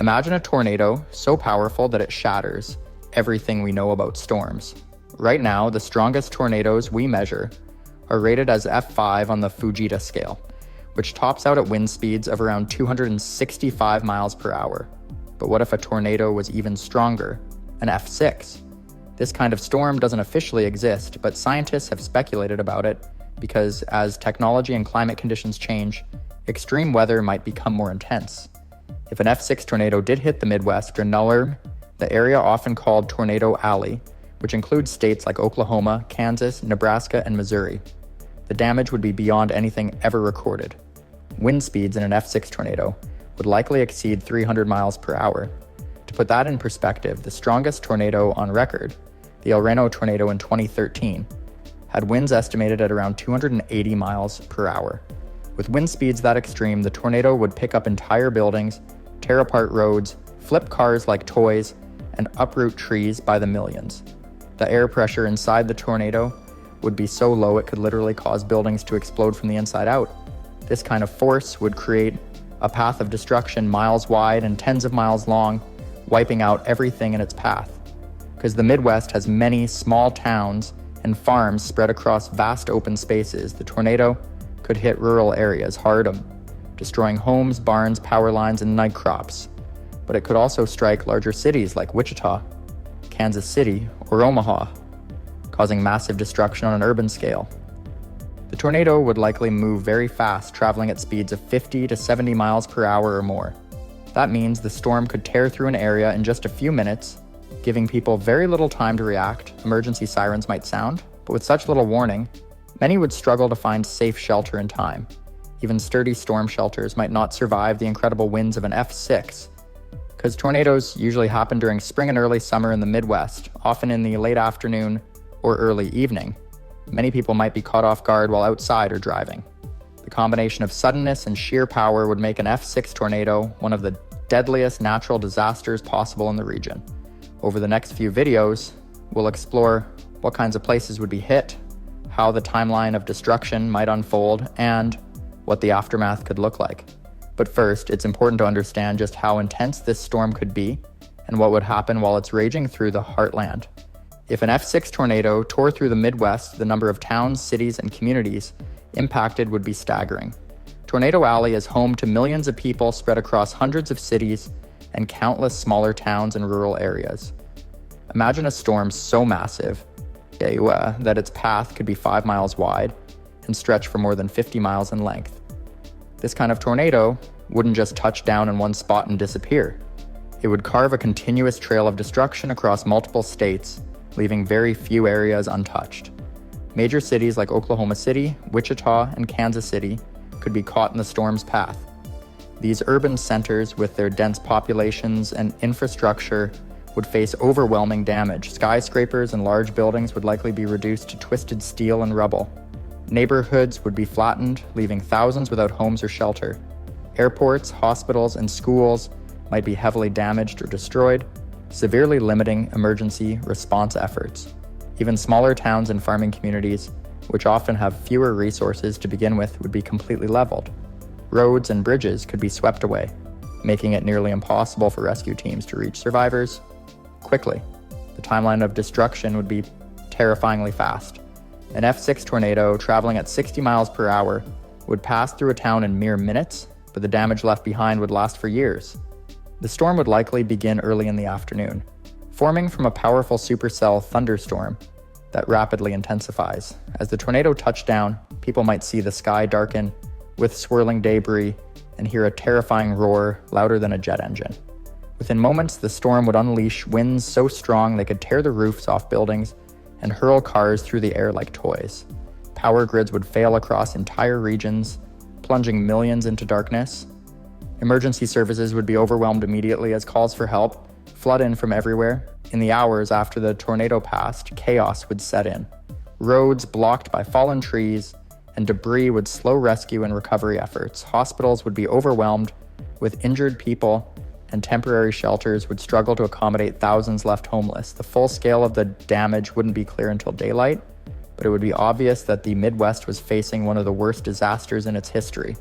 Imagine a tornado so powerful that it shatters everything we know about storms. Right now, the strongest tornadoes we measure are rated as F5 on the Fujita scale, which tops out at wind speeds of around 265 miles per hour. But what if a tornado was even stronger, an F6? This kind of storm doesn't officially exist, but scientists have speculated about it because as technology and climate conditions change, extreme weather might become more intense. If an F6 tornado did hit the Midwest or NULR, the area often called Tornado Alley, which includes states like Oklahoma, Kansas, Nebraska, and Missouri, the damage would be beyond anything ever recorded. Wind speeds in an F6 tornado would likely exceed 300 miles per hour. To put that in perspective, the strongest tornado on record, the El Reno tornado in 2013, had winds estimated at around 280 miles per hour. With wind speeds that extreme, the tornado would pick up entire buildings, tear apart roads, flip cars like toys, and uproot trees by the millions. The air pressure inside the tornado would be so low it could literally cause buildings to explode from the inside out. This kind of force would create a path of destruction miles wide and tens of miles long, wiping out everything in its path. Because the Midwest has many small towns and farms spread across vast open spaces, the tornado could hit rural areas hard, destroying homes, barns, power lines, and night crops. But it could also strike larger cities like Wichita, Kansas City, or Omaha, causing massive destruction on an urban scale. The tornado would likely move very fast, traveling at speeds of 50 to 70 miles per hour or more. That means the storm could tear through an area in just a few minutes, giving people very little time to react. Emergency sirens might sound, but with such little warning, many would struggle to find safe shelter in time. Even sturdy storm shelters might not survive the incredible winds of an F6, because tornadoes usually happen during spring and early summer in the Midwest, often in the late afternoon or early evening. Many people might be caught off guard while outside or driving. The combination of suddenness and sheer power would make an F6 tornado one of the deadliest natural disasters possible in the region. Over the next few videos, we'll explore what kinds of places would be hit, how the timeline of destruction might unfold, and what the aftermath could look like. But first, it's important to understand just how intense this storm could be and what would happen while it's raging through the heartland. If an F6 tornado tore through the Midwest, the number of towns, cities, and communities impacted would be staggering. Tornado Alley is home to millions of people spread across hundreds of cities and countless smaller towns and rural areas. Imagine a storm so massive that its path could be 5 miles wide and stretch for more than 50 miles in length. This kind of tornado wouldn't just touch down in one spot and disappear. It would carve a continuous trail of destruction across multiple states, leaving very few areas untouched. Major cities like Oklahoma City, Wichita, and Kansas City could be caught in the storm's path. These urban centers, with their dense populations and infrastructure, would face overwhelming damage. Skyscrapers and large buildings would likely be reduced to twisted steel and rubble. Neighborhoods would be flattened, leaving thousands without homes or shelter. Airports, hospitals, and schools might be heavily damaged or destroyed, severely limiting emergency response efforts. Even smaller towns and farming communities, which often have fewer resources to begin with, would be completely leveled. Roads and bridges could be swept away, making it nearly impossible for rescue teams to reach survivors quickly. The timeline of destruction would be terrifyingly fast. An F6 tornado traveling at 60 miles per hour would pass through a town in mere minutes, but the damage left behind would last for years. The storm would likely begin early in the afternoon, forming from a powerful supercell thunderstorm that rapidly intensifies. As the tornado touched down, people might see the sky darken with swirling debris and hear a terrifying roar louder than a jet engine. Within moments, the storm would unleash winds so strong they could tear the roofs off buildings and hurl cars through the air like toys. Power grids would fail across entire regions, plunging millions into darkness. Emergency services would be overwhelmed immediately as calls for help flood in from everywhere. In the hours after the tornado passed, chaos would set in. Roads blocked by fallen trees and debris would slow rescue and recovery efforts. Hospitals would be overwhelmed with injured people, and temporary shelters would struggle to accommodate thousands left homeless. The full scale of the damage wouldn't be clear until daylight, but it would be obvious that the Midwest was facing one of the worst disasters in its history.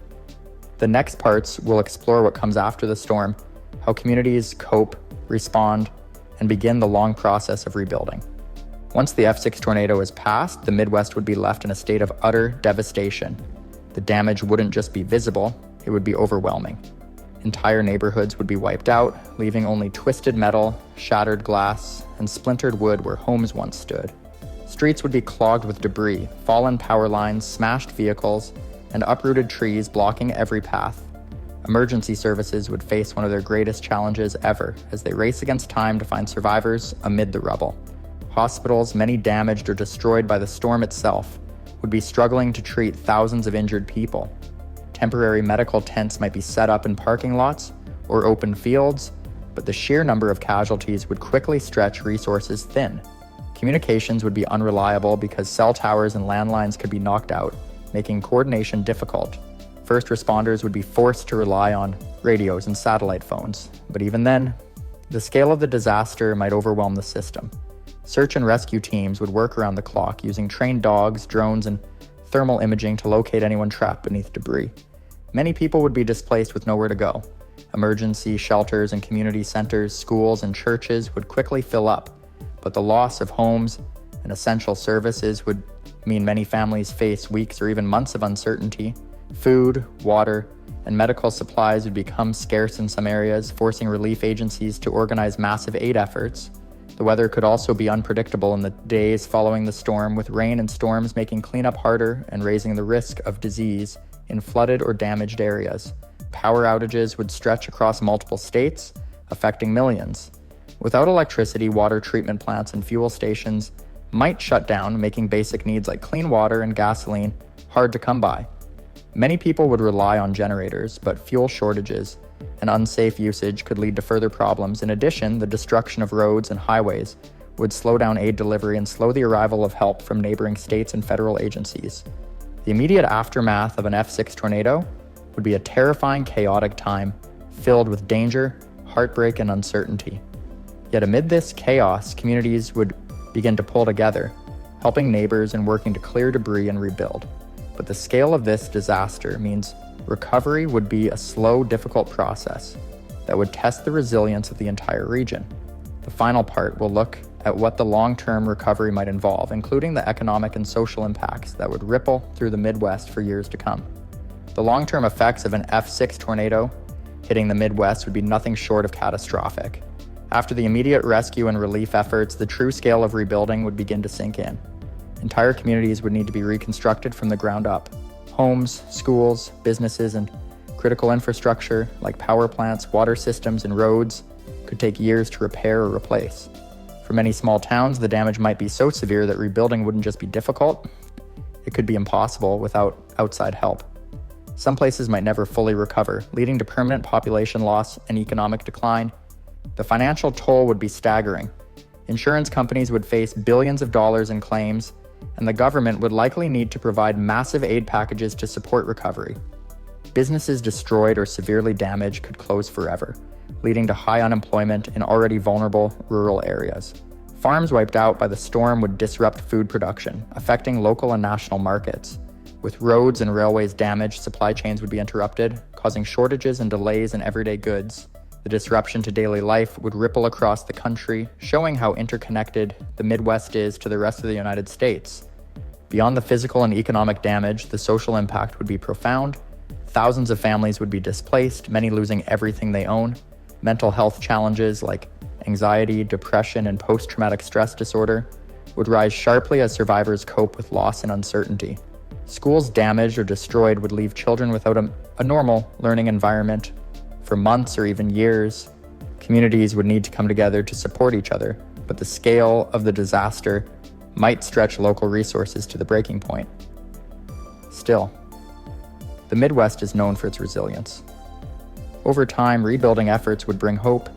The next parts will explore what comes after the storm, how communities cope, respond, and begin the long process of rebuilding. Once the F6 tornado is past, the Midwest would be left in a state of utter devastation. The damage wouldn't just be visible, it would be overwhelming. Entire neighborhoods would be wiped out, leaving only twisted metal, shattered glass, and splintered wood where homes once stood. Streets would be clogged with debris, fallen power lines, smashed vehicles, and uprooted trees blocking every path. Emergency services would face one of their greatest challenges ever as they race against time to find survivors amid the rubble. Hospitals, many damaged or destroyed by the storm itself, would be struggling to treat thousands of injured people. Temporary medical tents might be set up in parking lots or open fields, but the sheer number of casualties would quickly stretch resources thin. Communications would be unreliable because cell towers and landlines could be knocked out, making coordination difficult. First responders would be forced to rely on radios and satellite phones, but even then, the scale of the disaster might overwhelm the system. Search and rescue teams would work around the clock using trained dogs, drones, and thermal imaging to locate anyone trapped beneath debris. Many people would be displaced with nowhere to go. Emergency shelters and community centers, schools, and churches would quickly fill up, but the loss of homes and essential services would mean many families face weeks or even months of uncertainty. Food, water, and medical supplies would become scarce in some areas, forcing relief agencies to organize massive aid efforts. The weather could also be unpredictable in the days following the storm, with rain and storms making cleanup harder and raising the risk of disease in flooded or damaged areas. Power outages would stretch across multiple states, affecting millions. Without electricity, water treatment plants and fuel stations might shut down, making basic needs like clean water and gasoline hard to come by. Many people would rely on generators, but fuel shortages and unsafe usage could lead to further problems. In addition, the destruction of roads and highways would slow down aid delivery and slow the arrival of help from neighboring states and federal agencies. The immediate aftermath of an F6 tornado would be a terrifying, chaotic time filled with danger, heartbreak, and uncertainty. Yet amid this chaos, communities would begin to pull together, helping neighbors and working to clear debris and rebuild. But the scale of this disaster means recovery would be a slow, difficult process that would test the resilience of the entire region. The final part will look at what the long-term recovery might involve, including the economic and social impacts that would ripple through the Midwest for years to come. The long-term effects of an F6 tornado hitting the Midwest would be nothing short of catastrophic. After the immediate rescue and relief efforts, the true scale of rebuilding would begin to sink in. Entire communities would need to be reconstructed from the ground up. Homes, schools, businesses, and critical infrastructure like power plants, water systems, and roads could take years to repair or replace. For many small towns, the damage might be so severe that rebuilding wouldn't just be difficult, it could be impossible without outside help. Some places might never fully recover, leading to permanent population loss and economic decline. The financial toll would be staggering. Insurance companies would face billions of dollars in claims, and the government would likely need to provide massive aid packages to support recovery. Businesses destroyed or severely damaged could close forever, leading to high unemployment in already vulnerable rural areas. Farms wiped out by the storm would disrupt food production, affecting local and national markets. With roads and railways damaged, supply chains would be interrupted, causing shortages and delays in everyday goods. The disruption to daily life would ripple across the country, showing how interconnected the Midwest is to the rest of the United States. Beyond the physical and economic damage, the social impact would be profound. Thousands of families would be displaced, many losing everything they own. Mental health challenges like anxiety, depression, and post-traumatic stress disorder would rise sharply as survivors cope with loss and uncertainty. Schools damaged or destroyed would leave children without a normal learning environment for months or even years. Communities would need to come together to support each other, but the scale of the disaster might stretch local resources to the breaking point. Still, the Midwest is known for its resilience. Over time, rebuilding efforts would bring hope,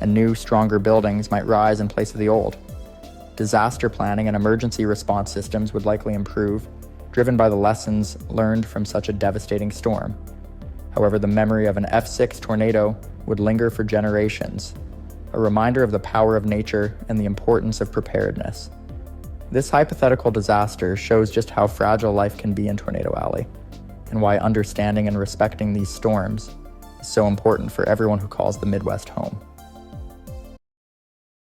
and new, stronger buildings might rise in place of the old. Disaster planning and emergency response systems would likely improve, driven by the lessons learned from such a devastating storm. However, the memory of an F6 tornado would linger for generations, a reminder of the power of nature and the importance of preparedness. This hypothetical disaster shows just how fragile life can be in Tornado Alley, and why understanding and respecting these storms is so important for everyone who calls the Midwest home.